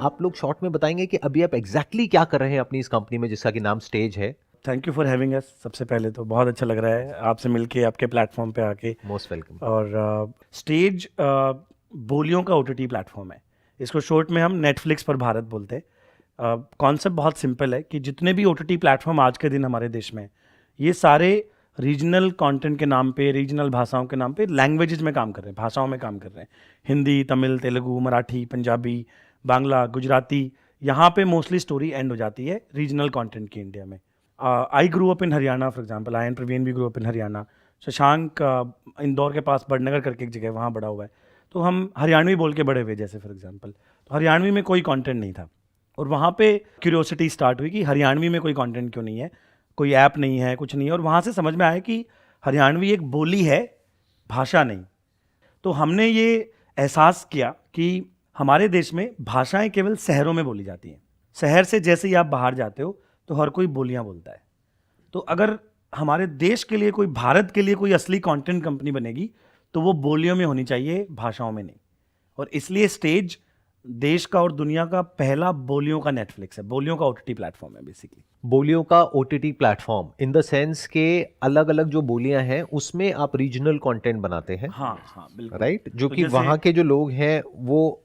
आप लोग शॉर्ट में बताएंगे कि अभी आप एग्जैक्टली क्या कर रहे हैं अपनी इस कंपनी में जिसका कि नाम स्टेज है? Thank you for having us. सबसे पहले तो बहुत अच्छा लग रहा है आपसे मिलके, आपके प्लेटफॉर्म पे आके। Most welcome. और स्टेज बोलियों का ओटीटी प्लेटफॉर्म है। इसको शॉर्ट में हम नेटफ्लिक्स पर भारत बोलते हैं। कॉन्सेप्ट बहुत सिंपल है कि जितने भी ओटीटी प्लेटफॉर्म आज के दिन हमारे देश में हैं, ये सारे रीजनल कंटेंट के नाम पे, रीजनल भाषाओं के नाम पे लैंग्वेजेस में काम कर रहे हैं, भाषाओं में काम कर रहे हैं। हिंदी, तमिल, तेलुगु, मराठी, पंजाबी, बांग्ला, गुजराती, यहाँ पे मोस्टली स्टोरी एंड हो जाती है रीजनल कंटेंट की इंडिया में। I grew up in Haryana for example, I and Praveen भी grew up in Haryana. Shashank Indore के पास बड़नगर करके एक जगह, वहाँ बड़ा हुआ है। तो हम हरियाणवी बोल के बड़े हुए, जैसे फॉर एग्जांपल। तो हरियाणवी में कोई कंटेंट नहीं था और वहाँ पे क्यूरियोसिटी स्टार्ट हुई कि हरियाणवी में कोई कंटेंट क्यों नहीं है, कोई ऐप नहीं है, कुछ नहीं है। और वहाँ से समझ में आया कि हरियाणवी एक बोली है, भाषा नहीं। तो हमने ये एहसास किया कि हमारे देश में भाषाएं केवल शहरों में बोली जाती हैं। शहर से जैसे ही आप बाहर जाते हो तो हर कोई बोलियां बोलता है। तो अगर हमारे देश के लिए कोई, भारत के लिए कोई असली कंटेंट कंपनी बनेगी तो वो बोलियों में होनी चाहिए, भाषाओं में नहीं। और इसलिए स्टेज देश का और दुनिया का पहला बोलियों का नेटफ्लिक्स है, बोलियों का ओटीटी प्लेटफॉर्म है बेसिकली। बोलियों का OTT platform in the sense के अलग अलग जो बोलियां हैं उसमें आप रीजनल कंटेंट बनाते हैं। हाँ हाँ बिल्कुल, राइट, जो तो कि वहां के जो लोग हैं वो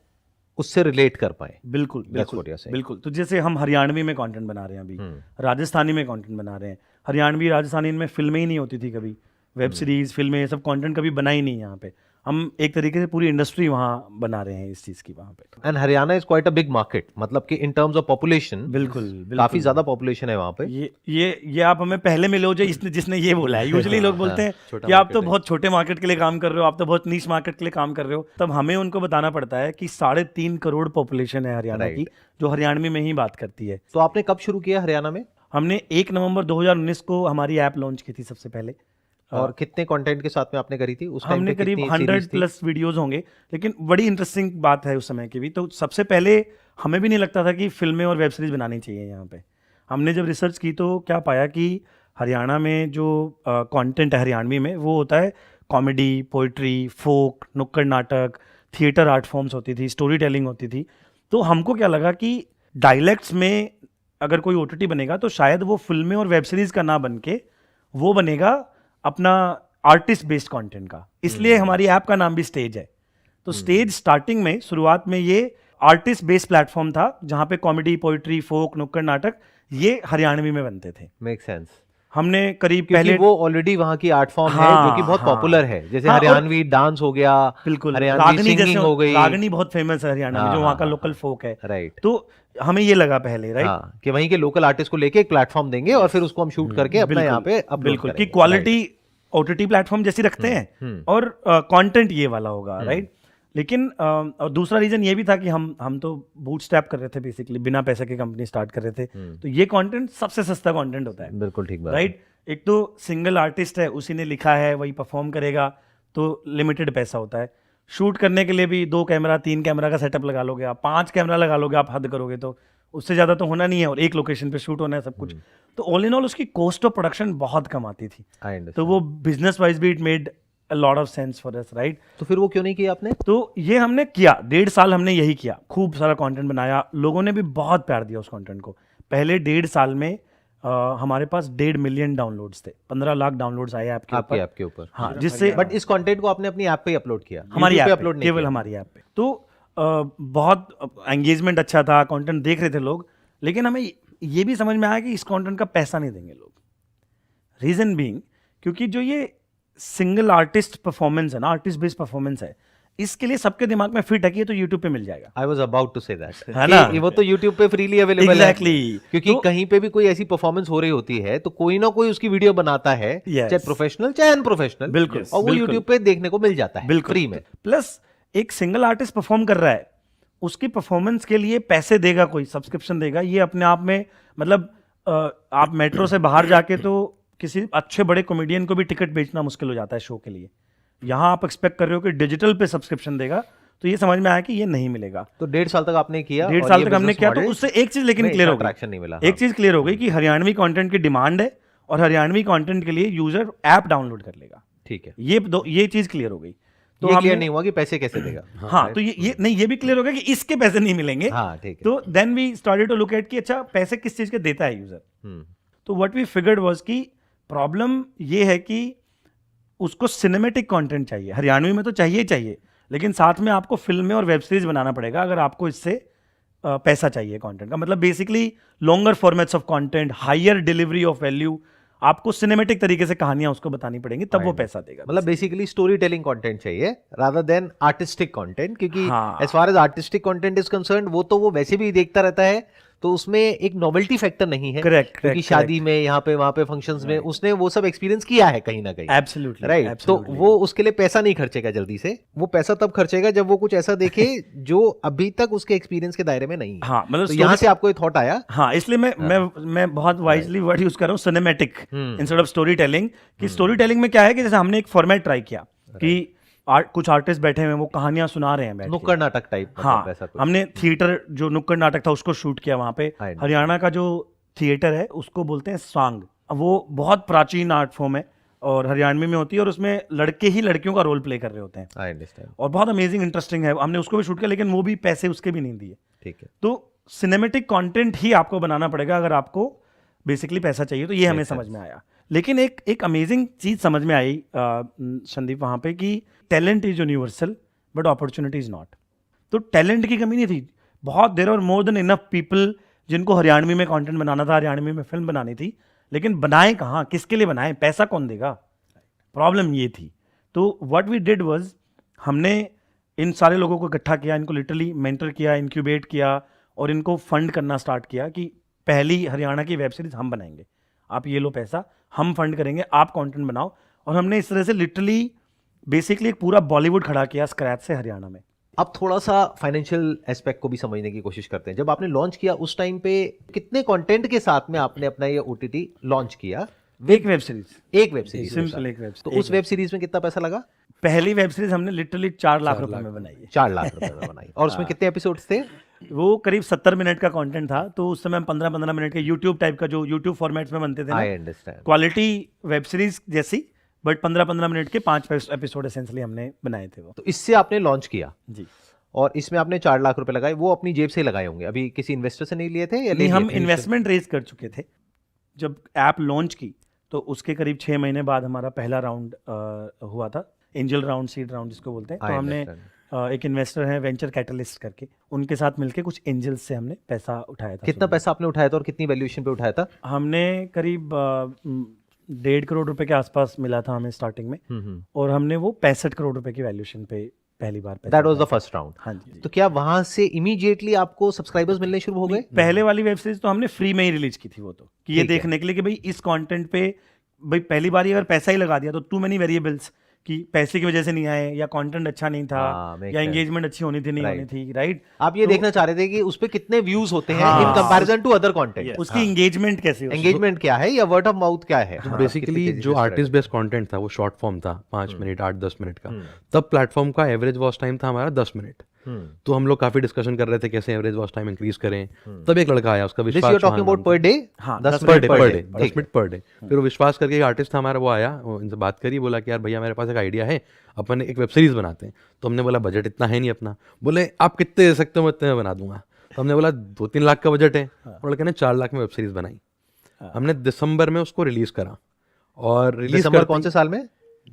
उससे रिलेट कर पाए। बिल्कुल बिल्कुल बिल्कुल। तो जैसे हम हरियाणवी में कंटेंट बना रहे हैं अभी, राजस्थानी में कंटेंट बना रहे हैं। हरियाणवी राजस्थानी में फिल्में ही नहीं होती थी कभी, वेब सीरीज, फिल्में, सब कंटेंट कभी बना ही नहीं यहाँ पे। हम एक तरीके से पूरी इंडस्ट्री वहाँ बना रहे हैं इस चीज़ की वहाँ पे। And Haryana is quite a big market, मतलब कि इन टर्म्स ऑफ पॉपुलेशन बिल्कुल काफी ज्यादा पॉपुलेशन है वहाँ पे। ये आप हमें पहले मिले हो जो जिसने ये बोला है। यूजुअली लोग बोलते हैं कि आप तो बहुत छोटे मार्केट के लिए काम कर रहे हो, आप तो बहुत नीश मार्केट के लिए काम कर रहे हो। तब हमें उनको बताना पड़ता है कि 3.5 करोड़ पॉपुलेशन है हरियाणा की, जो हरियाणवी में ही बात करती है। तो आपने कब शुरू किया हरियाणा में? हमने 1 नवंबर 2019 को हमारी ऐप लॉन्च की थी सबसे पहले। और कितने कंटेंट के साथ में आपने करी थी उस टाइम? हमने करीब 100+ वीडियोस होंगे। लेकिन बड़ी इंटरेस्टिंग बात है उस समय की भी। तो सबसे पहले हमें भी नहीं लगता था कि फिल्में और वेब सीरीज बनानी चाहिए यहाँ पे। हमने जब रिसर्च की तो क्या पाया कि हरियाणा में जो कंटेंट है हरियाणवी में, वो होता है कॉमेडी, पोइट्री, फोक, नुक्कड़ नाटक, थिएटर आर्ट फॉर्म्स होती थी, स्टोरी टेलिंग होती थी। तो हमको क्या लगा कि डायलेक्ट्स में अगर कोई ओटीटी बनेगा तो शायद वो फिल्में और वेब सीरीज का ना बन के वो बनेगा अपना आर्टिस्ट बेस्ड कंटेंट का। इसलिए हमारी ऐप का नाम भी स्टेज है। तो स्टेज स्टार्टिंग में, शुरुआत में ये आर्टिस्ट बेस्ड प्लेटफॉर्म था जहां पे कॉमेडी, पोइट्री, फोक, नुक्कड़ नाटक ये हरियाणवी में बनते थे। Make sense. हमने करीब पहले, वो ऑलरेडी वहाँ की आर्ट फॉर्म है जो कि बहुत पॉपुलर है, जैसे हरियाणवी डांस हो गया, बिल्कुल, हरियाणवी सिंगिंग हो गई। रागनी बहुत फेमस है हरियाणा में, जो वहाँ का लोकल फोक है। राइट। तो हमें ये लगा पहले, राइट, कि वहीं के लोकल आर्टिस्ट को लेके एक प्लेटफॉर्म देंगे और फिर उसको हम शूट करके अपना यहाँ पे अपलोड बिल्कुल की क्वालिटी ओटीटी प्लेटफॉर्म जैसी रखते हैं और कंटेंट ये वाला होगा, राइट। लेकिन और दूसरा रीजन ये भी था कि हम तो बूटस्ट्रैप कर रहे थे बेसिकली, बिना पैसे की कंपनी स्टार्ट कर रहे थे। तो ये कंटेंट सबसे सस्ता कंटेंट होता है। बिल्कुल ठीक बात, राइट। एक तो सिंगल आर्टिस्ट है, उसी ने लिखा है, वही परफॉर्म करेगा, तो लिमिटेड पैसा होता है। शूट करने के लिए भी 2 कैमरा 3 कैमरा का सेटअप लगा लोगे आप, 5 कैमरा लगा लोगे आप, हद करोगे तो उससे ज़्यादा तो होना नहीं है, और एक लोकेशन पे शूट होना है सब कुछ। तो ऑल इन ऑल उसकी कॉस्ट ऑफ प्रोडक्शन बहुत कम आती थी। तो वो बिजनेस वाइज भी it made a lot of sense for us, right. तो फिर वो क्यों नहीं किया आपने? तो ये हमने किया, 1.5 साल हमने यही किया, खूब सारा कंटेंट बनाया, लोगों ने भी बहुत प्यार दिया उस कंटेंट को। पहले 1.5 साल में हमारे पास 1.5 मिलियन डाउनलोड्स थे, 15 लाख डाउनलोड्स आए ऐप के ऊपर। हाँ, जिससे बट इस कंटेंट को आपने अपनी ऐप पे अपलोड किया? हमारी ऐप पे अपलोड नहीं, केवल हमारी ऐप पे। तो बहुत एंगेजमेंट अच्छा था, कंटेंट देख रहे थे लोग। लेकिन हमें ये भी समझ में आया कि इस कंटेंट का पैसा नहीं देंगे लोग। रीजन बीइंग, क्योंकि जो ये सिंगल आर्टिस्ट परफॉर्मेंस है ना, आर्टिस्ट बेस्ड परफॉर्मेंस है, इसके लिए सबके दिमाग में फिट है कि ये तो YouTube पे मिल जाएगा। I was about to say that, है ना, वो तो YouTube पे फ्रीली अवेलेबल exactly है। क्योंकि कहीं पे भी कोई ऐसी परफॉर्मेंस हो रही होती है तो कोई ना कोई उसकी वीडियो बनाता है, चाहे प्रोफेशनल चाहे अनप्रोफेशनल, बिल्कुल, और वो YouTube पे देखने को मिल जाता है फ्री में। प्लस एक सिंगल आर्टिस्ट परफॉर्म कर रहा है, उसकी परफॉर्मेंस के लिए पैसे देगा कोई, सब्सक्रिप्शन देगा, ये अपने आप में, मतलब आप मेट्रो से बाहर जाके तो किसी अच्छे बड़े कॉमेडियन को भी टिकट बेचना मुश्किल हो जाता है शो के लिए। यहाँ आप एक्सपेक्ट कर रहे हो कि डिजिटल पे सब्सक्रिप्शन देगा, तो ये समझ में आया कि ये नहीं मिलेगा। तो 1.5 साल तक आपने किया, 1.5 साल तक हमने किया, तो उससे एक चीज लेकिन क्लियर हो गई, ट्रैक्शन नहीं मिला। एक चीज क्लियर हो गई कि हरियाणवी कंटेंट की डिमांड है और हरियाणवी कंटेंट के लिए यूजर ऐप डाउनलोड कर लेगा। ठीक है, ये चीज क्लियर हो गई। तो ये हमने- क्लियर नहीं हुआ कि पैसे कैसे देगा। हाँ, तो ये नहीं, ये भी क्लियर हो गया कि इसके पैसे नहीं मिलेंगे। हाँ ठीक है। तो then we started to look at कि अच्छा पैसे किस चीज के देता है यूजर। हम्म, तो व्हाट वी फिगर्ड वाज कि प्रॉब्लम ये है कि उसको सिनेमेटिक कंटेंट चाहिए, हरियाणवी में तो चाहिए ही चाहिए, लेकिन साथ में आपको फिल्में और वेब सीरीज बनाना पड़ेगा अगर आपको इससे पैसा चाहिए कंटेंट का। मतलब basically longer formats of content, higher delivery of value, आपको सिनेमेटिक तरीके से कहानियां उसको बतानी पड़ेंगी, तब वो पैसा देगा। मतलब बेसिकली स्टोरी टेलिंग कंटेंट चाहिए रादर देन आर्टिस्टिक कंटेंट, क्योंकि हाँ। As far as artistic content is concern वो तो वो वैसे भी देखता रहता है, तो उसमें एक नोवेल्टी फैक्टर नहीं है। Correct, क्योंकि correct, शादी में यहाँ पे वहाँ पे फंक्शंस में उसने वो सब एक्सपीरियंस किया है कहीं ना कहीं। एब्सोल्युटली, राइट, तो वो उसके लिए पैसा नहीं खर्चेगा जल्दी से, वो पैसा तब खर्चेगा जब वो कुछ ऐसा देखे जो अभी तक उसके एक्सपीरियंस के दायरे में नहीं है। हाँ, मतलब तो यहाँ से आपको ये थॉट आया। हाँ, इसलिए मैं बहुत वाइजली वर्ड यूज कर रहा हूँ, cinematic instead of story telling. कि स्टोरी टेलिंग में क्या है कि जैसे हमने एक फॉर्मेट ट्राई किया कि कुछ आर्टिस्ट बैठे हुए हैं, वो कहानियां सुना रहे हैं बैठ के। नुक्कड़ नाटक टाइप। हाँ, ऐसा कुछ। हमने थिएटर जो नुक्कड़ नाटक था उसको शूट किया वहां पे। हरियाणा का जो थिएटर है उसको बोलते हैं सांग। वो बहुत प्राचीन आर्ट फॉर्म है और हरियाणवी में होती है, और उसमें लड़के ही लड़कियों का रोल प्ले कर रहे होते हैं। I understand. और बहुत अमेजिंग इंटरेस्टिंग है, हमने उसको भी शूट किया, लेकिन वो भी पैसे उसके भी नहीं दिए। ठीक है। तो सिनेमेटिक कंटेंट ही आपको बनाना पड़ेगा अगर आपको बेसिकली पैसा चाहिए, तो ये हमें समझ में आया। लेकिन एक अमेजिंग चीज समझ में आई संदीप वहां पे कि talent is universal but opportunity is not. तो टैलेंट की कमी नहीं थी, बहुत देर और मोर देन इनफ पीपल जिनको हरियाणवी में कंटेंट बनाना था, हरियाणवी में फिल्म बनानी थी, लेकिन बनाए कहाँ, किसके लिए बनाए, पैसा कौन देगा, प्रॉब्लम ये थी। तो व्हाट वी डिड वाज हमने इन सारे लोगों को इकट्ठा किया, इनको लिटरली मेंटर किया, इंक्यूबेट किया और इनको फंड करना स्टार्ट किया कि पहली हरियाणा की वेब सीरीज हम बनाएंगे, आप ये लो पैसा, हम फंड करेंगे, आप कंटेंट बनाओ। और हमने इस तरह से लिटरली बेसिकली एक पूरा बॉलीवुड खड़ा किया स्क्रैच से हरियाणा में। अब थोड़ा सा फाइनेंशियल एस्पेक्ट को भी समझने की कोशिश करते हैं। जब आपने लॉन्च किया उस टाइम पे कितने कंटेंट के साथ में आपने अपना ये ओटीटी लॉन्च किया? एक वेब सीरीज, एक वेब सीरीज, सिंपल एक वेब तो उस वेब सीरीज में कितना पैसा लगा? पहली वेब सीरीज हमने लिटरली 4 लाख रुपए में बनाई है। 4 लाख रुपए में बनाई। और उसमें कितने एपिसोड्स थे? वो करीब 70 मिनट का कंटेंट था। तो उस समय हम 15-15 मिनट के यूट्यूब टाइप का, जो यूट्यूब फॉर्मेट्स में बनते थे आई ना, अंडरस्टैंड। क्वालिटी वेब सीरीज जैसी, बट 15-15 मिनट के 5 एपिसोड एसेंशियली हमने बनाए थे वो। तो इससे आपने लॉन्च किया जी, और इसमें आपने 4 लाख रुपए लगाए, वो अपनी जेब से लगाए होंगे? अभी किसी इन्वेस्टर से नहीं लिए थे या ले नहीं, लिए हम थे? इन्वेस्टमेंट रेज कर चुके थे जब ऐप लॉन्च की। तो उसके करीब 6 महीने बाद हमारा पहला राउंड हुआ था, एंजल राउंड, सीड राउंड जिसको बोलते हैं। तो I हमने understand. एक इन्वेस्टर है वेंचर कैटलिस्ट करके, उनके साथ मिलके कुछ एंजल्स से हमने पैसा उठाया था। कितना पैसा आपने उठाया था और कितनी वैल्यूएशन पे उठाया था? हमने करीब 1.5 करोड़ रुपए के आसपास मिला था हमें स्टार्टिंग में, और हमने वो 65 करोड़ रुपए की वैल्यूएशन पे पहली बार पैसा दैट वाज द उठाया। First round. हाँ जी। तो क्या वहां से इमीडिएटली आपको सब्सक्राइबर्स मिलने शुरू हो गए? पहले वाली वेब सीरीज तो हमने फ्री में ही रिलीज की थी वो, तो कि ये ठीक है। देखने के लिए कि भाई इस कंटेंट पे भाई पहली बार ही अगर पैसा ही लगा दिया तो टू मेनी वेरिएबल्स कि पैसे की वजह से नहीं आए, या कंटेंट अच्छा नहीं था, हाँ, makes या sense. एंगेजमेंट अच्छी होनी थी नहीं होनी थी, राइट। आप ये तो- देखना चाह रहे थे कि उस पे कितने व्यूज होते हैं हाँ। In comparison to other content, उसकी एंगेजमेंट कैसे होती है। एंगेजमेंट क्या है या वर्ड ऑफ माउथ क्या है? हाँ, बेसिकली कितनी तेजी जो से आर्टिस्ट बेस्ड कंटेंट था वो शॉर्ट फॉर्म था, 5 मिनट 8-10 मिनट का। तब प्लेटफॉर्म का एवरेज वॉच टाइम था हमारा 10 मिनट। तो हम लोग काफी डिस्कशन कर रहे थे कैसे एवरेज वॉच टाइम इंक्रीज करें। तब एक लड़का आया, उसका this Vishwas you are talking about per day? हाँ, 10 per minute day per per day. Day 10 minute per day. फिर वो विश्वास करके एक आर्टिस्ट था हमारा, वो आया, वो इनसे बात करी, बोला कि यार भैया मेरे पास एक आइडिया है, अपन एक वेब सीरीज बनाते हैं। तो हमने बोला बजट इतना है नहीं अपना। बोले आप कितने दे सकते हो, मैं इतने में बना दूंगा। तो हमने बोला 2-3 लाख का बजट है। और लड़के ने 4 लाख में वेब सीरीज बनाई। हमने दिसंबर में उसको रिलीज करा, और रिलीज दिसंबर कौन से साल में?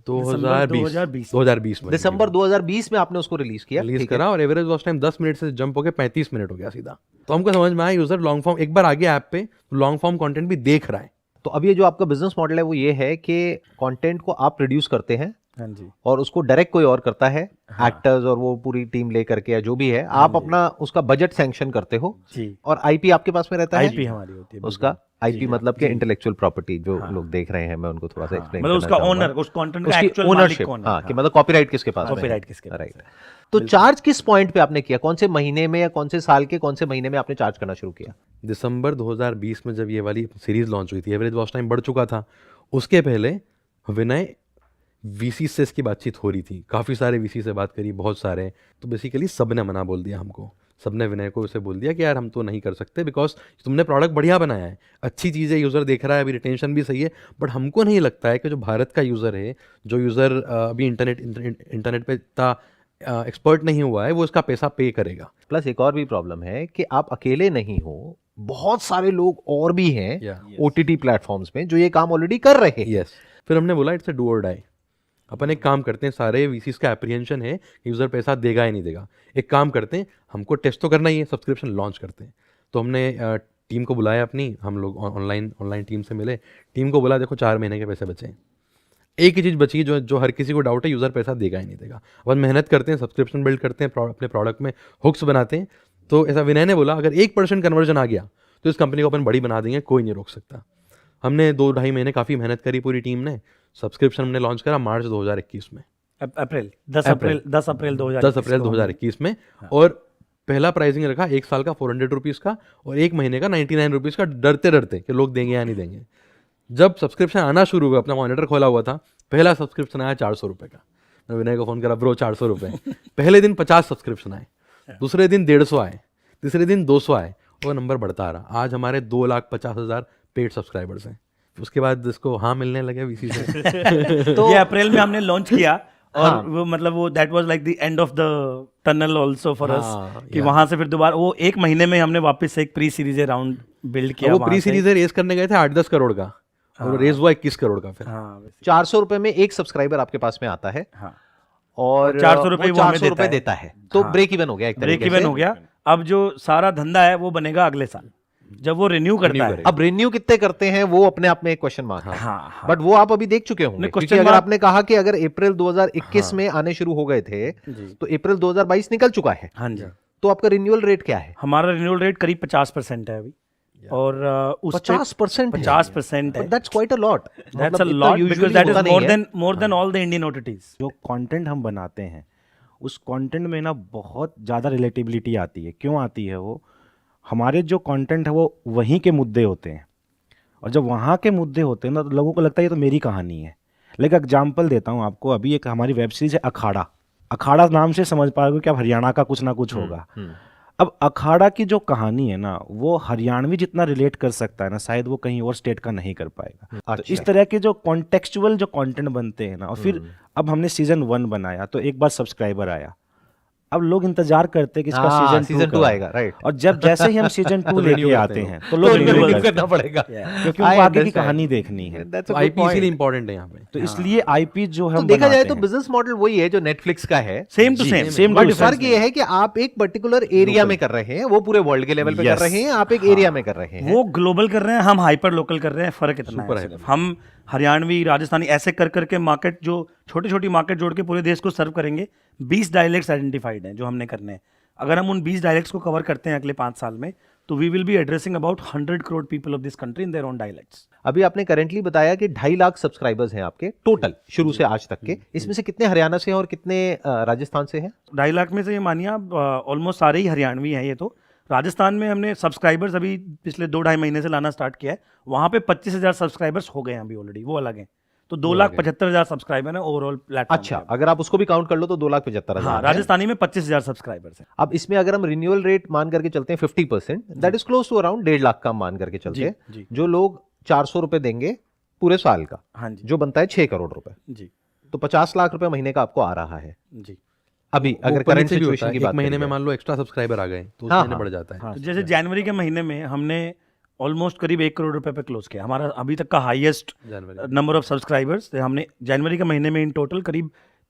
2020 में दिसंबर 2020 में आपने उसको रिलीज किया। रिलीज करा, और एवरेज वॉच टाइम 10 मिनट से जंप होकर 35 मिनट हो गया सीधा। तो हमको समझ में आया यूजर लॉन्ग फॉर्म, एक बार आ गया ऐप पे तो लॉन्ग फॉर्म कंटेंट भी देख रहा है। तो अब ये जो आपका बिजनेस मॉडल है वो ये है कि कंटेंट को आप प्रोड्यूस करते हैं हाँ जी, और उसको डायरेक्ट कोई और करता है, एक्टर्स और वो पूरी टीम लेकर के या जो भी है, आप अपना उसका बजट सैंक्शन करते हो जी। और आईपी आपके पास में रहता है। आईपी हमारी होती है उसका आईपी मतलब कि इंटेलेक्चुअल प्रॉपर्टी, जो लोग देख रहे हैं, मैं उनको थोड़ा सा एक्सप्लेन मतलब उसका ओनर, उस कंटेंट का उसकी एक्चुअल मालिक ओनरशिप, कौन है। हाँ, कि मतलब कॉपीराइट किसके पास में है। कॉपीराइट किसके पास राइट। तो चार्ज किस पॉइंट पे आपने किया? कौन से महीने में या कौन से साल के कौन से महीने में आपने चार्ज करना शुरू किया? दिसंबर 2020 में जब ये वाली सीरीज लॉन्च हुई थी, एवरेज वॉच टाइम बढ़ चुका था। उसके पहले विनय वीसी से इसकी बातचीत हो रही थी, काफ़ी सारे वीसी से बात करी, बहुत सारे। तो बेसिकली सब ने मना बोल दिया हमको। सबने विनय को उसे बोल दिया कि यार हम तो नहीं कर सकते, बिकॉज तुमने प्रोडक्ट बढ़िया बनाया है, अच्छी चीज़ है, यूज़र देख रहा है, अभी रिटेंशन भी सही है, बट हमको नहीं लगता है कि जो भारत का यूज़र है, जो यूज़र अभी इंटरनेट पे इतना एक्सपर्ट नहीं हुआ है, वो इसका पैसा पे करेगा। प्लस एक और भी प्रॉब्लम है कि आप अकेले नहीं हो, बहुत सारे लोग और भी हैं Yeah. ओटीटी प्लेटफॉर्म्स में जो ये काम ऑलरेडी कर रहे हैं। यस, फिर हमने बोला इट्स अ डू और डाई। अपन एक काम करते हैं, सारे वीसीज का एप्रीहेंशन है कि यूज़र पैसा देगा या नहीं देगा, एक काम करते हैं, हमको टेस्ट तो करना ही है, सब्सक्रिप्शन लॉन्च करते हैं। तो हमने टीम को बुलाया अपनी, हम लोग ऑनलाइन टीम से मिले, टीम को बोला देखो 4 महीने के पैसे बचे हैं, एक ही चीज़ बची जो हर किसी को डाउट है, यूज़र पैसा देगा ही नहीं देगा। अपन मेहनत करते हैं, सब्सक्रिप्शन बिल्ड करते हैं, अपने प्रोडक्ट में हुक्स बनाते हैं। तो ऐसा विनय ने बोला अगर 1% कन्वर्जन आ गया तो इस कंपनी को अपन बड़ी बना देंगे, कोई नहीं रोक सकता। हमने 2-2.5 महीने काफ़ी मेहनत करी पूरी टीम ने, सब्सक्रिप्शन हमने लॉन्च करा मार्च 2021 में, 10 अप्रैल 2021 में। और पहला प्राइसिंग रखा 1 साल का 400 रुपीज़ का और 1 महीने का 99 रुपीज़ का, डरते डरते कि लोग देंगे या नहीं देंगे। जब सब्सक्रिप्शन आना शुरू हुआ, अपना मॉनिटर खोला हुआ था, पहला सब्सक्रिप्शन आया 400 रुपये का। मैं विनय को फ़ोन करा, ब्रो 400 रुपये। पहले दिन 50 सब्सक्रिप्शन आए, दूसरे दिन 150 आए, तीसरे दिन 200 आए, और नंबर बढ़ता आ रहा। आज हमारे 2,50,000 पेड सब्सक्राइबर्स हैं। उसके बाद इसको हाँ मिलने लगे वीसी से। तो ये अप्रैल में हमने लॉन्च किया और वो मतलब वो that was like the end of the tunnel also for us, कि वहां से फिर दोबारा वो 1 महीने में हमने वापस से एक प्री सीरीज राउंड बिल्ड किया। वो प्री सीरीज रेस करने गए थे 8-10 करोड़ का, और रेस हुआ 21 करोड़ का। फिर 400 रुपए में एक सब्सक्राइबर आपके पास में आता है, और 400 रुपए वो हमें 400 रुपए देता है, तो ब्रेक इवन हो गया, एक ब्रेक तरीके इवन से। हो गया। अब जो सारा धंधा है वो बनेगा अगले साल जब वो रिन्यू करता है। अब रिन्यू कितने करते हैं वो अपने आप में एक क्वेश्चन मार्क है, हाँ। बट वो आप अभी देख चुके होंगे, क्योंकि अगर आपने कहा कि अगर अप्रैल 2021 में आने शुरू हो गए थे तो अप्रैल 2022 निकल चुका है। हाँ जी। तो आपका रिन्यूअल रेट क्या है? हमारा रिन्यूअल रेट करीब 50% है अभी, और उस 50% 50% है। That's quite a lot. That's a lot because that is more than all the Indian OTTs. जो कंटेंट हम बनाते हैं उस कंटेंट में ना बहुत ज़्यादा रिलेटिबिलिटी आती है। क्यों आती है? वो हमारे जो कंटेंट है वो वहीं के मुद्दे होते हैं, और जब वहाँ के मुद्दे होते हैं ना तो लोगों को लगता है ये तो मेरी कहानी है। लेकिन एग्जांपल देता हूँ आपको, अभी एक हमारी वेब सीरीज है अखाड़ा। अखाड़ा नाम से समझ पाओगे कि अब हरियाणा का कुछ ना कुछ होगा। अब अखाड़ा की जो कहानी है ना वो हरियाणवी जितना रिलेट कर सकता है ना, शायद वो कहीं और स्टेट का नहीं कर पाएगा। तो इस तरह के जो कॉन्टेक्चुअल जो कंटेंट बनते हैं ना, और फिर अब हमने सीजन 1 बनाया तो एक बार सब्सक्राइबर आया, अब लोग इंतजार करते हैं कि इसका सीजन 2 आएगा, राइट। और जब जैसे ही हम सीजन 2 लेके आते हैं तो लोग रिन्यू करना पड़ेगा, क्योंकि उनको आगे की कहानी देखनी है। That's a good IP point. इसीलिए इंपॉर्टेंट है यहाँ पे। तो इसलिए आईपी जो तो हम देखा जाए तो बनाते हैं, बिजनेस मॉडल वही है जो नेटफ्लिक्स का है, सेम टू सेम बट फर्क ये है कि आप एक पर्टिकुलर एरिया में कर रहे हैं, वो पूरे वर्ल्ड के लेवल पे कर रहे हैं, आप एक एरिया में कर रहे हैं। वो ग्लोबल कर रहे हैं, हम हाइपर लोकल कर रहे हैं। फर्क इतना है सिर्फ। हम हरियाणवी, राजस्थानी ऐसे कर करके मार्केट, जो छोटी छोटी मार्केट जोड़ के पूरे देश को सर्व करेंगे। 20 डायलेक्ट्स आइडेंटिफाइड हैं जो हमने करने हैं। अगर हम उन 20 डायलेक्ट्स को कवर करते हैं अगले 5 साल में, तो we will be addressing about 100 crore people of this country in their own dialects. अभी आपने करेंटली बताया कि 2.5 लाख सब्सक्राइबर्स हैं आपके टोटल शुरू से आज तक के। इसमें से कितने हरियाणा से हैं और कितने राजस्थान से हैं? 2.5 लाख में से ये मानिए आप ऑलमोस्ट सारे ही हरियाणवी हैं। ये तो राजस्थान में हमने सब्सक्राइबर्स अभी पिछले 2-2.5 महीने से लाना स्टार्ट किया है। वहाँ पे 25,000 सब्सक्राइबर्स हो गए हैं अभी ऑलरेडी, वो अलग हैं। तो 2,75,000 सब्सक्राइबर है ओवरऑल प्लेटफॉर्म। अच्छा, अगर आप उसको भी काउंट कर लो तो 2,75,000। हाँ, राजस्थानी में 25,000 सब्सक्राइबर्स हैं। अब इसमें अगर हम रिन्यूअल रेट मान करके चलते हैं 50%, that is close to around 1.5 lakh का हम मान करके चलते हैं, जो लोग 400 रुपए देंगे पूरे साल का, हाँ जी, जो बनता है 6 करोड़ रुपए, जी, तो 50 लाख रुपए महीने का आपको आ रहा है जी। अभी, अगर करंट सिचुएशन की बात एक महीने करें में मान लो एक्स्ट्रा सब्सक्राइबर आ गए तो हाँ, उसमें बढ़ जाता है। तो जैसे जनवरी के महीने में हमने ऑलमोस्ट करीब 1 करोड़ रुपए पे क्लोज किया। हमारा अभी तक का हाईएस्ट नंबर ऑफ सब्सक्राइबर्स। हमने जनवरी के महीने में इन टोटल करीब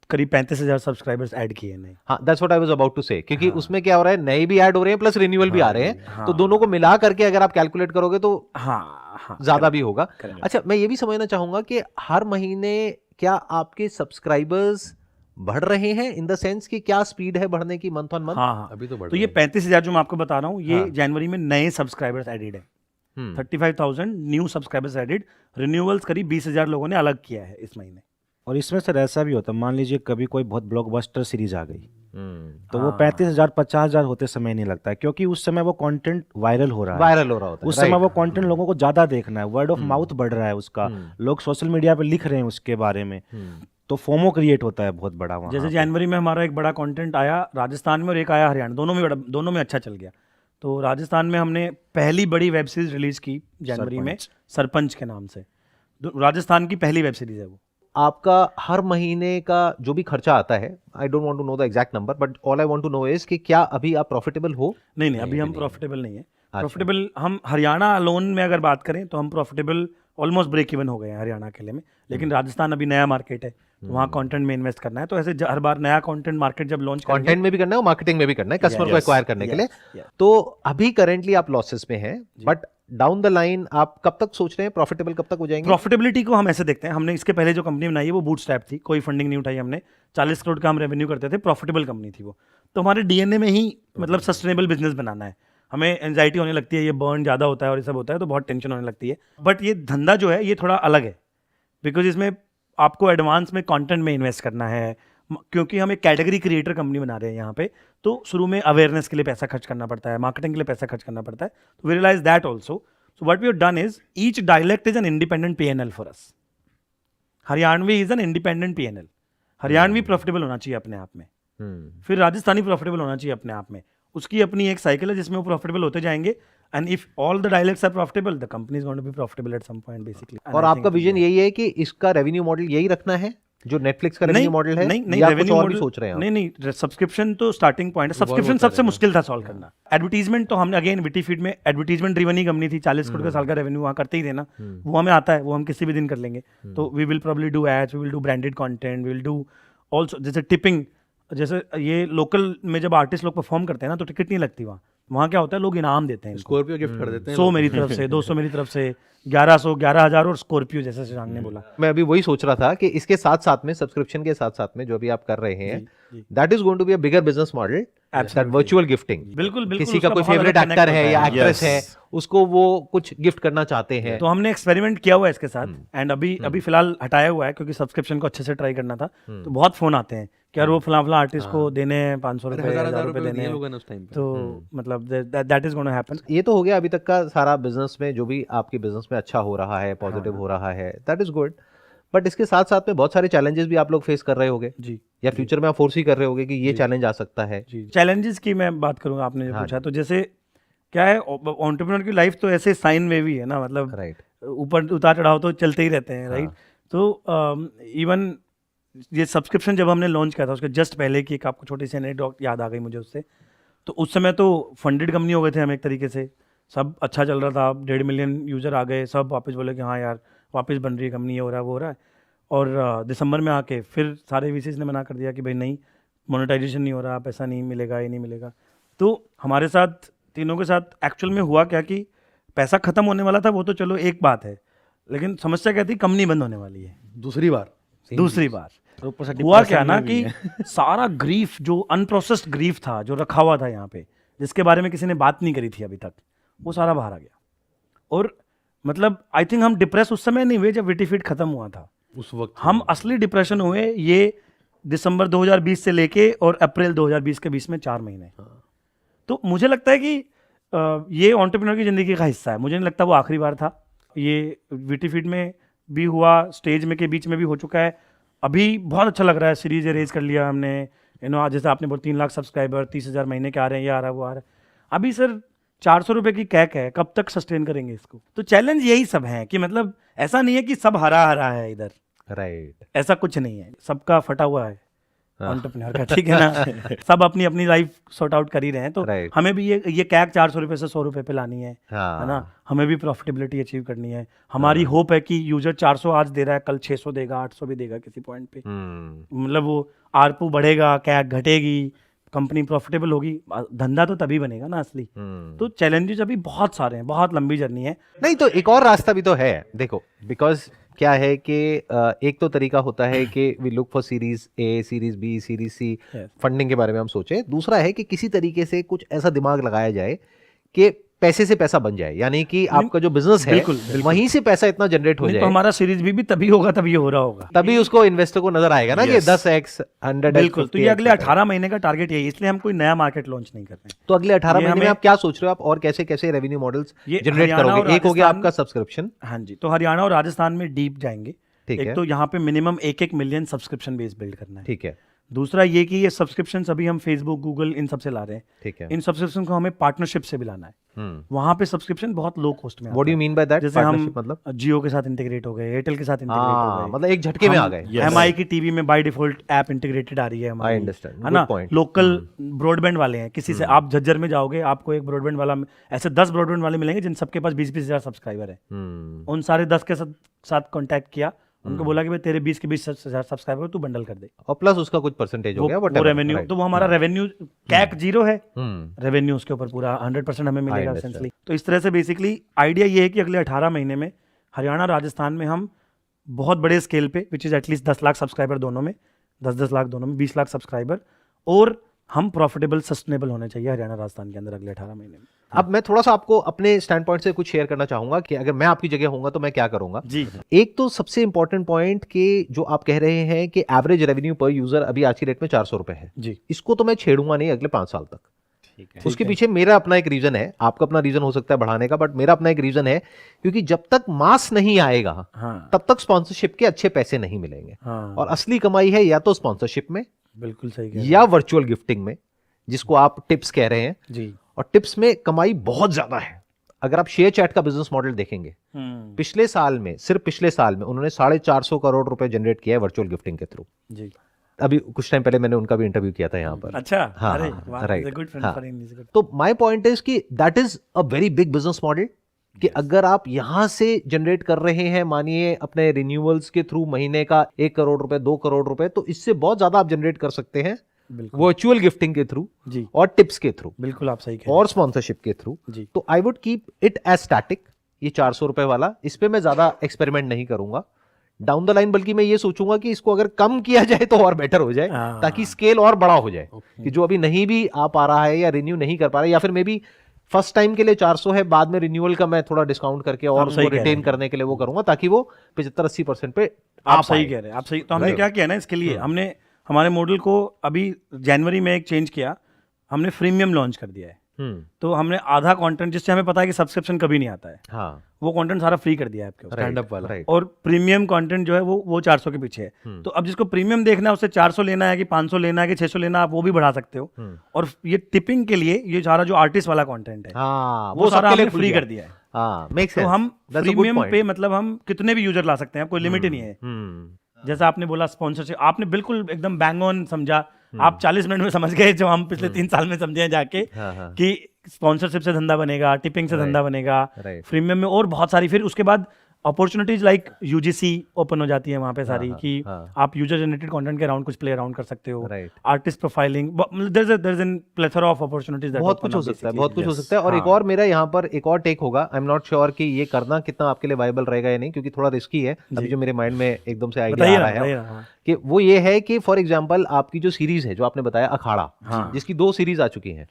35,000 सब्सक्राइबर्स ऐड किए नए। हाँ, that's what I was about to say, क्योंकि उसमें क्या हो रहा है, नए भी ऐड हो रहे हैं प्लस रिन्यूअल भी आ रहे हैं, तो दोनों को मिला करके अगर आप कैलकुलेट करोगे तो हाँ, ज्यादा भी होगा। अच्छा, मैं ये भी समझना चाहूंगा कि हर महीने क्या आपके सब्सक्राइबर्स बढ़ रहे हैं, इन द सेंस कि क्या स्पीड है बढ़ने की मंथ ऑन मंथ? हाँ, अभी तो बढ़ तो ये 35,000 जो मैं आपको बता रहा हूँ, ये जनवरी में नए सब्सक्राइबर्स एडेड है। 35,000 न्यू सब्सक्राइबर्स एडेड। रिन्यूअल्स करीब 20,000 लोगों ने अलग किया है इस महीने। और इसमें सर ऐसा भी होता है, मान लीजिए कभी कोई बहुत ब्लॉकबस्टर सीरीज आ गई तो वो 35,000 50,000 होते समय नहीं लगता है, क्योंकि उस समय वो कंटेंट वायरल हो रहा है, वायरल हो रहा होता है, उस समय वो कंटेंट लोगों को ज्यादा देखना है, वर्ड ऑफ माउथ बढ़ रहा है उसका, लोग सोशल मीडिया पे लिख रहे हैं उसके बारे में। तो फोमो क्रिएट होता है बहुत बड़ा वहाँ जैसे पे। जनवरी में हमारा एक बड़ा कंटेंट आया राजस्थान में और एक आया हरियाणा, दोनों में अच्छा चल गया। तो राजस्थान में हमने पहली बड़ी वेब सीरीज रिलीज की जनवरी में, सरपंच के नाम से। राजस्थान की पहली वेब सीरीज है वो। आपका हर महीने का जो भी खर्चा आता है, I don't want to know the exact number, but all I want to know is कि क्या अभी आप प्रॉफिटेबल हो? नहीं, अभी हम प्रॉफिटेबल नहीं है। प्रॉफिटेबल हम हरियाणा अलोन में अगर बात करें तो हम प्रॉफिटेबल ऑलमोस्ट ब्रेक इवन हो गए हैं हरियाणा के लिए में। लेकिन राजस्थान अभी नया मार्केट है, तो वहाँ कंटेंट में इन्वेस्ट करना है। तो ऐसे हर बार नया कंटेंट मार्केट जब लॉन्च करेंगे, कंटेंट में भी करना है और मार्केटिंग में भी करना है, कस्टमर को एक्वायर करने के लिए। तो अभी करेंटली आप लॉसेस में हैं, बट डाउन द लाइन आप कब तक सोच रहे हैं प्रॉफिटेबल कब तक हो जाएंगे? प्रॉफिटेबिलिटी को हम ऐसे देखते हैं, हमने इसके पहले जो कंपनी बनाई है वो बूटस्ट्रैप थी, कोई फंडिंग नहीं उठाई हमने। 40 करोड़ का हम रेवेन्यू करते थे, प्रॉफिटेबल कंपनी थी वो। तो हमारे डीएनए में ही मतलब सस्टेनेबल बिजनेस बनाना है। हमें एंजाइटी होने लगती है, ये बर्न ज़्यादा होता है और ये सब होता है, तो बहुत टेंशन होने लगती है। बट ये धंधा जो है ये थोड़ा अलग है, बिकॉज इसमें आपको एडवांस में कंटेंट में इन्वेस्ट करना है, क्योंकि हम एक कैटेगरी क्रिएटर कंपनी बना रहे हैं यहाँ पे। तो शुरू में अवेयरनेस के लिए पैसा खर्च करना पड़ता है, मार्केटिंग के लिए पैसा खर्च करना पड़ता है। तो we realize that also. So what we have done is each dialect is an independent P&L for us. Haryanvi is an independent P&L। Haryanvi profitable होना चाहिए अपने आप में, फिर राजस्थानी प्रॉफिटेबल होना चाहिए अपने आप में। उसकी अपनी एक साइकिल है जिसमें वो प्रॉफिटेबल होते जाएंगे। And if all the dialects are profitable, the company is going to be profitable at some point basically. और आपका विजन यही है कि इसका रेवेन्यू मॉडल यही रखना है जो नेटफ्लिक्स का रेवेन्यू मॉडल है? नहीं, या रेवेन्यू कुछ और भी मॉडल सोच रहे हैं आप? नहीं, सब्सक्रिप्शन तो स्टार्टिंग पॉइंट है। सब्सक्रिप्शन सबसे मुश्किल था सॉल्व करना। एडवर्टीजमेंट तो हमने अगेन विटी फीड में एडवर्टीजमेंट ड्रिवन ही कंपनी थी, 40 करोड़ का साल का रेवेन्यू वहाँ करते ही थे ना, वो हमें आता है, वो हम किसी भी दिन कर लेंगे। तो we will probably do ads, we will do branded content, we will do also जैसे टिपिंग। जैसे ये लोकल में जब आर्टिस्ट लोग परफॉर्म करते हैं ना, तो टिकट नहीं लगती वहाँ क्या होता है, लोग इनाम देते हैं। स्कॉर्पियो गिफ्ट कर देते हैं 100 मेरी तरफ से, 200 मेरी तरफ से, 1100, 11,000 और स्कॉर्पियो, जैसे शशांक ने बोला। मैं अभी वही सोच रहा था कि इसके साथ साथ में, सब्सक्रिप्शन के साथ साथ में जो भी आप कर रहे हैं, that is going to be a bigger business model, that virtual gifting. बिल्कुल, किसी का कोई फेवरेट एक्टर है या एक्ट्रेस है, उसको वो कुछ गिफ्ट करना चाहते हैं। तो हमने एक्सपेरिमेंट किया हुआ है इसके साथ। एंड अभी फिलहाल हटाया हुआ है क्योंकि सब्सक्रिप्शन को अच्छे से ट्राई करना था। तो बहुत फोन आते हैं कि यार वो फला आर्टिस्ट को देने हैं 500 रुपए, 1000 रुपए देने हैं, तो मतलब दैट इज गोना हैपन। ये तो हो गया अभी तक का सारा बिजनेस में, जो भी आपके बिजनेस में अच्छा हो रहा है, पॉजिटिव हो रहा है, दैट इज गुड। बट इसके साथ साथ में बहुत सारे चैलेंजेस भी आप लोग फेस कर रहे होगे जी, या फ्यूचर में आप फोर्स ही कर रहे होगे कि ये चैलेंज आ सकता है। चैलेंजेस की मैं बात करूंगा, आपने जो पूछा, तो जैसे क्या है, एंटरप्रेन्योर की लाइफ तो ऐसे साइन वेव ही है ना, मतलब राइट, ऊपर उतार चढ़ाव तो चलते ही रहते हैं, राइट। तो इवन ये सब्सक्रिप्शन जब हमने लॉन्च किया था, उसके जस्ट पहले की एक आपको छोटी सी एनेक्डोट याद आ गई मुझे उससे। तो उस समय तो फंडेड कंपनी हो गए थे हम एक तरीके से, सब अच्छा चल रहा था, 1.5 मिलियन यूज़र आ गए, सब वापस बोले कि हाँ यार वापस बन रही है कंपनी, ये हो रहा है वो हो रहा है। और दिसंबर में आके फिर सारे वीसीज ने मना कर दिया कि भाई नहीं, मोनेटाइजेशन नहीं हो रहा, पैसा नहीं मिलेगा, ये नहीं मिलेगा। तो हमारे साथ तीनों के साथ एक्चुअल में हुआ क्या कि पैसा खत्म होने वाला था, वो तो चलो एक बात है, लेकिन समस्या क्या थी, कंपनी बंद होने वाली है दूसरी बार। हुआ क्या ना कि सारा ग्रीफ, जो अनप्रोसेस्ड ग्रीफ था, जो रखा हुआ था यहाँ पे, जिसके बारे में किसी ने बात नहीं करी थी अभी तक, वो सारा बाहर आ गया। और मतलब आई थिंक हम डिप्रेस उस समय नहीं हुए जब विटीफीड खत्म हुआ था, उस वक्त हम असली डिप्रेशन हुए ये दिसंबर 2020 से लेके और अप्रैल 2020 के बीच में 4 महीने। तो मुझे लगता है कि ये एंटरप्रेन्योर की ज़िंदगी का हिस्सा है, मुझे नहीं लगता वो आखिरी बार था। ये विटीफीड में भी हुआ, स्टेज में के बीच में भी हो चुका है। अभी बहुत अच्छा लग रहा है, सीरीज रेज कर लिया हमने, आज जैसे आपने बोला 3 लाख सब्सक्राइबर, 30,000 महीने के आ रहे हैं, ये आ रहा है वो आ रहा है। अभी सर 400 रुपये की कैक है, कब तक सस्टेन करेंगे इसको? तो चैलेंज यही सब है कि मतलब ऐसा नहीं है कि सब हरा हरा है इधर, राइट, ऐसा कुछ नहीं है, सबका फटा हुआ है एंटरप्रेन्योर का, ठीक है ना। सब अपनी अपनी लाइफ सॉर्ट आउट कर ही रहे हैं। तो हमें भी ये कैक 400 रुपये से 100 रुपये पे लानी है ना, हमें भी प्रॉफिटेबिलिटी अचीव करनी है। हमारी होप है कि यूजर 400 आज दे रहा है, कल 600 देगा, 800 भी देगा किसी पॉइंट पे, मतलब वो आरपू बढ़ेगा, कैक घटेगी, कंपनी प्रॉफिटेबल होगी, धंधा तो तभी बनेगा ना असली। तो चैलेंजेस अभी बहुत सारे हैं, बहुत लंबी जर्नी है। नहीं तो एक और रास्ता भी तो है, देखो, बिकॉज क्या है कि एक तो तरीका होता है कि we look for series A, series B, series C, funding के बारे में हम सोचें। दूसरा है कि किसी तरीके से कुछ ऐसा दिमाग लगाया जाए कि पैसे से पैसा बन जाए, यानी कि आपका जो बिजनेस है वहीं से पैसा इतना जनरेट हो जाए। तो हमारा सीरीज भी तभी होगा, तभी ये हो रहा होगा, तभी उसको इन्वेस्टर को नजर आएगा ना कि 10x 100x। बिल्कुल। तो ये अगले 18 महीने का टारगेट है, इसलिए हम कोई नया मार्केट लॉन्च नहीं कर रहे हैं। तो अगले 18 महीने में आप क्या सोच रहे हो, आप और कैसे कैसे रेवेन्यू मॉडल्स जनरेट करोगे? एक हो गया आपका सब्सक्रिप्शन। हाँ जी, तो हरियाणा और राजस्थान में डीप जाएंगे, ठीक एक है। तो यहाँ पे minimum 1-1 million subscription base build करना है। ठीक है, दूसरा ये कि ये सब्सक्रिप्शन अभी हम फेसबुक, गूगल इन सब से ला रहे हैं। ठीक है। इन सब्सक्रिप्शन को हमें पार्टनरशिप से भी लाना है। वहाँ पे सब्सक्रिप्शन बहुत लो कॉस्ट में what do you mean by that? जैसे हम मतलब जियो के साथ इंटीग्रेट हो गए, एयरटेल के साथ इंटीग्रेट हो हाँ, गए, मतलब एक झटके में आ गए। Yes. MI की टीवी में बाय डिफॉल्ट ऐप इंटीग्रेटेड आ रही है हमारी, I understand. है Good ना? point. लोकल ब्रॉडबैंड वाले हैं, किसी से आप झज्जर में जाओगे, आपको एक ब्रॉडबैंड वाला, ऐसे 10 ब्रॉडबैंड वाले मिलेंगे जिन सबके पास 20-20 हजार सब्सक्राइबर है। उन सारे 10 के साथ कांटेक्ट किया, उनको बोला कि भाई तेरे 20 के 20 हजार सब्सक्राइबर तू बंडल कर दे, और प्लस उसका कुछ परसेंटेज हो गया, वो रेवेन्यू, तो वो हमारा रेवेन्यू कैक 0 है, रेवेन्यू उसके ऊपर पूरा 100% हमें मिलेगा understand. essentially। तो इस तरह से बेसिकली आइडिया ये है कि अगले 18 महीने में हरियाणा राजस्थान में हम बहुत बड़े स्केल पे, which is at least 10 lakh subscriber दोनों में, 10-10 लाख दोनों में, 20 लाख सब्सक्राइबर, और हम प्रॉफिटेबल सस्टेनेबल होने चाहिए हरियाणा राजस्थान के अंदर अगले 18 महीने में। अब मैं थोड़ा सा आपको अपने स्टैंड पॉइंट से कुछ शेयर करना चाहूंगा कि अगर मैं आपकी जगह होऊंगा तो मैं क्या करूंगा। जी एक तो सबसे इंपॉर्टेंट पॉइंट कि जो आप कह रहे हैं कि एवरेज रेवेन्यू पर यूजर अभी आज की रेट में 400 रुपए है, जी इसको तो मैं छेड़ूंगा नहीं अगले 5 साल तक। ठीक है। उसके पीछे मेरा अपना एक रीजन है, आपका अपना रीजन हो सकता है बढ़ाने का, बट मेरा अपना एक रीजन है, क्योंकि जब तक मास नहीं आएगा हाँ तब तक स्पॉन्सरशिप के अच्छे पैसे नहीं मिलेंगे। हाँ, और असली कमाई है या तो स्पॉन्सरशिप में बिल्कुल सही कह रहे या वर्चुअल गिफ्टिंग में, जिसको आप टिप्स कह रहे हैं। हैं। जी और टिप्स में कमाई बहुत ज्यादा है। अगर आप शेयर चैट का बिजनेस मॉडल देखेंगे, पिछले साल में, सिर्फ पिछले साल में उन्होंने 450 करोड़ रुपए जनरेट किया है वर्चुअल गिफ्टिंग के थ्रू। जी अभी कुछ टाइम पहले मैंने उनका भी इंटरव्यू किया था यहाँ पर। अच्छा, हाँ, अरे हाँ, वाह, right, he's a good friend हाँ। for him, he's a good- तो माय पॉइंट इज कि that is a very big business model, कि अगर आप यहां से जनरेट कर रहे हैं, मानिए अपने रिन्यूअल्स के थ्रू महीने का 1 करोड़ रुपए, 2 करोड़ रुपए, तो इससे बहुत ज्यादा आप जनरेट कर सकते हैं बिल्कुल वर्चुअल गिफ्टिंग के थ्रू जी, और टिप्स के थ्रू बिल्कुल आप सही कह रहे और स्पॉन्सरशिप के थ्रू। हैं। जी तो I would keep it as static, ये 400 रुपए वाला, इस पे मैं ज्यादा एक्सपेरिमेंट नहीं करूंगा डाउन द लाइन, बल्कि मैं ये सोचूंगा कि इसको अगर कम किया जाए तो और बेटर हो जाए, हाँ। ताकि स्केल और बड़ा हो जाए, कि जो अभी नहीं भी आ पा रहा है या रिन्यू नहीं कर पा रहा है, या फिर मे बी फर्स्ट टाइम के लिए 400 है, बाद में रिन्यूअल का मैं थोड़ा डिस्काउंट करके और आप सही उसको कह रहे रिटेन हैं। करने के लिए वो करूंगा, ताकि वो 75-80% पे आप आ सही पाए। कह रहे हैं, आप सही। तो हमने Right. क्या किया ना इसके लिए, हमने हमारे मॉडल को अभी जनवरी में एक चेंज किया, हमने फ्रीमियम लॉन्च कर दिया है। तो हमने आधा कंटेंट, जिससे हमें पता है कि सब्सक्रिप्शन कभी नहीं आता है, हाँ, वो कंटेंट सारा फ्री कर दिया है आपके ऊपर। स्टैंड अप वाला। राइट। और प्रीमियम कंटेंट जो है वो 400 के पीछे है। तो अब जिसको प्रीमियम देखना है, उससे 400 लेना है कि 500 लेना है कि 600 लेना है, आप वो भी बढ़ा सकते हो। और ये टिपिंग के लिए ये सारा जो आर्टिस्ट वाला कंटेंट है, हाँ, वो सारा सबके लिए हमने फ्री कर दिया है। हाँ, मेक तो सेंस। हम That's a good premium point. पे मतलब हम कितने भी यूजर ला सकते हैं, कोई लिमिट ही नहीं है। जैसा आपने बोला स्पॉन्सरशिप, आपने बिल्कुल एकदम बैंग ऑन समझा। आप 40 मिनट में समझ गए जो हम पिछले 3 साल में समझे हैं जाके, हाँ, हाँ। कि स्पॉन्सरशिप से धंधा बनेगा, टिपिंग से धंधा बनेगा, Right. प्रीमियम में और बहुत सारी। फिर उसके बाद अपॉर्चुनिटीज लाइक यूजीसी ओपन हो जाती है वहाँ पे सारी, कि हाँ। आप यूजर जनरेटेड कंटेंट के अराउंड कुछ प्ले अराउंड कर सकते हो, Right. Artist profiling, there is an plethora of opportunities. बहुत कुछ हो सकता है, बहुत कुछ हो सकता है। और एक और मेरा यहाँ पर एक और टेक होगा, आई एम नॉट श्योर कि ये करना कितना आपके लिए वायबल रहेगा या नहीं, क्योंकि थोड़ा रिस्की है। अभी जो मेरे माइंड में एकदम से आइडिया आ रहा है हाँ। कि वो ये है कि फॉर एग्जांपल आपकी जो सीरीज है, जो आपने बताया अखाड़ा, जिसकी 2 सीरीज आ चुकी हैं,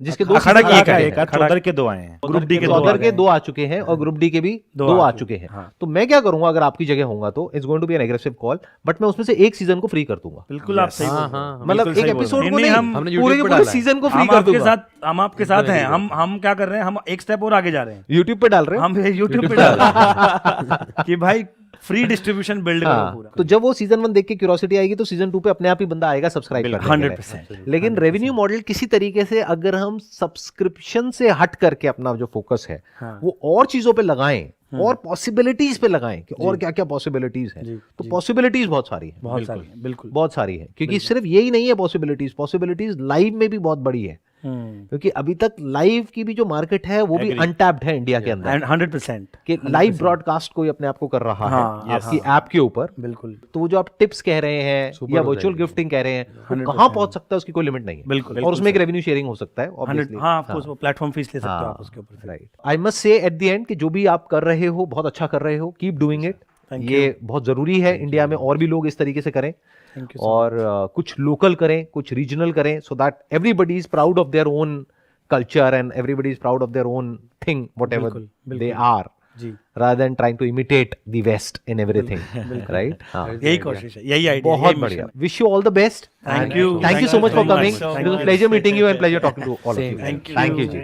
जिसके 2 अखाड़ा की एक है, एक चौधर के 2 आए हैं। ग्रुप डी के दो चौधर आ के गए। 2 आ चुके हैं और ग्रुप डी के भी 2 आ चुके हैं। तो मैं क्या करूंगा अगर आपकी जगह होऊंगा, तो it's going to be an aggressive call, but मैं उसमें से एक सीजन को फ्री कर दूंगा। बिल्कुल आप सही बोल रहे हो। हाँ, मतलब बिल्कुल एक सही बोल एपिसोड रहे को हैं। नहीं, हमने पूरे YouTube के पे पूरे डाला है। सीजन को फ्री हम कर आपके दूंगा। साथ, हम आपके साथ हैं। हम क्या कर रहे हैं, हम एक स्टेप और आगे जा रहे हैं। यूट्यूब पे डाल रहे हो? हम यूट्यूब पे डाल रहे हैं कि भाई फ्री डिस्ट्रीब्यूशन बिल्ड करो हाँ, पूरा। तो जब वो सीजन 1 देख के क्यूरियोसिटी आएगी, तो सीजन 2 पे अपने आप ही बंदा आएगा सब्सक्राइब करने के लिए। 100%। लेकिन रेवेन्यू मॉडल किसी तरीके से अगर हम सब्सक्रिप्शन से हट करके अपना जो फोकस है हाँ। वो और चीजों पे लगाएं, और पॉसिबिलिटीज पे लगाएं कि और क्या क्या पॉसिबिलिटीज हैं, जी, तो पॉसिबिलिटीज बहुत सारी हैं, बहुत सारी हैं, बिल्कुल। बहुत सारी है, क्योंकि सिर्फ यही नहीं है पॉसिबिलिटीज, पॉसिबिलिटीज लाइव में भी बहुत बड़ी है, क्योंकि अभी तक लाइव की भी जो मार्केट है वो भी अनटैप्ड है इंडिया के अंदर, 100%। कि लाइव ब्रॉडकास्ट कोई अपने आप को कर रहा हाँ, है आपकी ऐप के ऊपर। बिल्कुल तो वो जो आप टिप्स कह रहे हैं या वर्चुअल गिफ्टिंग कह रहे हैं, वो कहाँ पहुंच सकता है उसकी कोई लिमिट नहीं है। बिल्कुल, और उसमें एक रेवेन्यू शेयरिंग हो सकता है 100। obviously। हाँ, ऑफ कोर्स वो प्लेटफॉर्म फीस ले सकते हो आप उसके ऊपर। Right. I must say at the end कि जो भी आप कर रहे हो बहुत अच्छा कर रहे हो, कीप डूइंग इट। ये बहुत जरूरी है, इंडिया में और भी लोग इस तरीके से करें, और कुछ लोकल करें, कुछ रीजनल करें, so that everybody is proud of their own culture and everybody is proud of their own thing, whatever they are, जी, rather than trying to imitate the West in everything, right? हाँ, यही कोशिश है, यही idea. बहुत बढ़िया। Wish you all the best. Thank And you. Thank you so much for Thank you coming. so It was a much. pleasure meeting you and pleasure talking to all of you. Thank you. Thank you, ji.